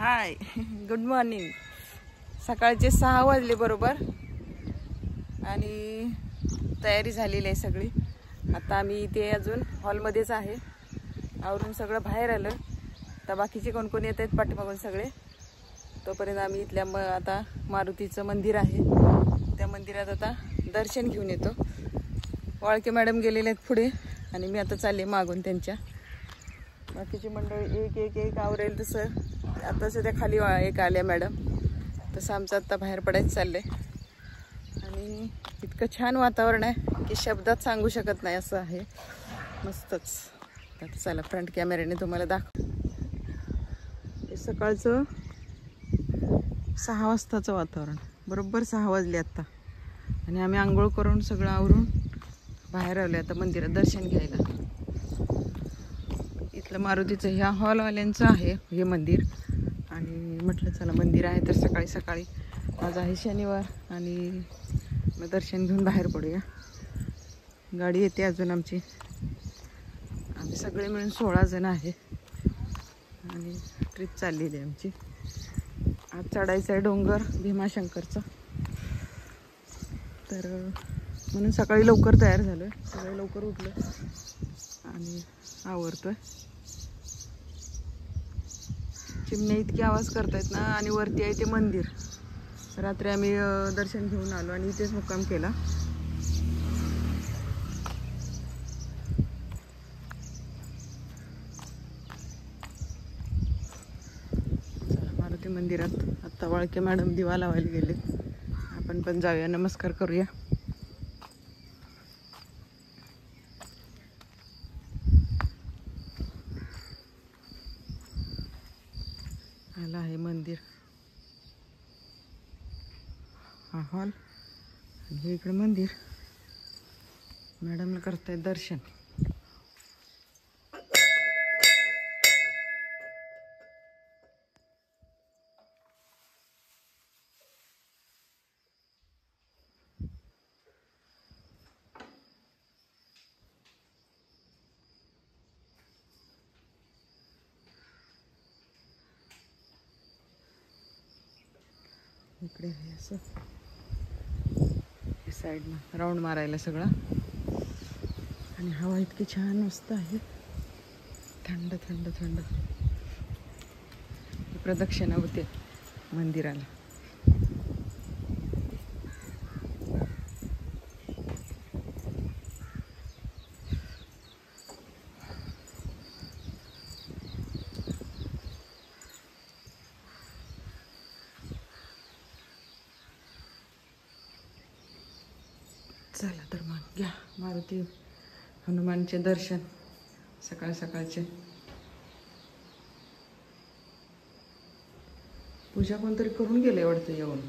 Hi good morning. सकाळचे 6 वाजले बरोबर आणि तयारी झालेली आहे सगळी। आता आम्ही इथे अजून हॉलमध्येच आहे, आवरून सगळं बाहेर आलं। तर बाकीचे कोण कोण येत आहेत पाठीमागून सगळे, तोपर्यंत आम्ही इथल्या आता मारुतीचं मंदिर आहे त्या मंदिरात आता दर्शन घेऊन येतो। वाळके मॅडम गेलेले आहेत पुढे आणि मी आता चालले मागून त्यांच्या। बाकीची मंडळी एक एक एक आवरेल तसं आता सध्या खाली एक आल्या मॅडम, तसं आमचं आता बाहेर पडायचं चाललंय। आणि इतकं छान वातावरण आहे की शब्दात सांगू शकत नाही असं आहे, मस्तच। आता चला फ्रंट कॅमेऱ्याने तुम्हाला दाखव। हे सकाळचं 6 वाजताचं वातावरण, बरोबर 6 वाजले आता आणि आम्ही आंघोळ करून सगळं आवरून बाहेर आलो आता मंदिरात दर्शन घ्यायला। इथलं मारुतीचं ह्या हॉलवाल्यांचं आहे हे मंदिर, आणि म्हटलं चला मंदिर आहे तर सकाळी सकाळी, आज आहे शनिवार आणि मग दर्शन घेऊन बाहेर पडूया। गाडी येते अजून आमची, आम्ही सगळे मिळून 16 जण आहे आणि ट्रिप चाललेली आहे आमची। आज चढायचं आहे डोंगर भीमाशंकरचं, तर म्हणून सकाळी लवकर तयार झालो आहे, सगळे लवकर उठलो आणि आवरतोय। चिमण्या इतके आवाज करतायत ना, आणि वरती आहे ते मंदिर। रात्री आम्ही दर्शन घेऊन आलो आणि इथेच मुक्काम केला। मारुती मंदिरात आत्ता वाळके मॅडम दिवा लावायला गेले, आपण पण जाऊया, नमस्कार करूया। आला आहे मंदिर, हा हॉल आणि हे इकडे मंदिर। मॅडमला करतायत दर्शन। इकडे आहे असं साईडनं राऊंड मारायला सगळं, आणि हवा इतकी छान मस्त आहे, थंड थंड थंड। प्रदक्षिणा होते मंदिराला। चला तर मग घ्या मारुती हनुमानचे दर्शन सकाळ सकाळचे। पूजा कोणतरी करून गेले वाटतं येऊन।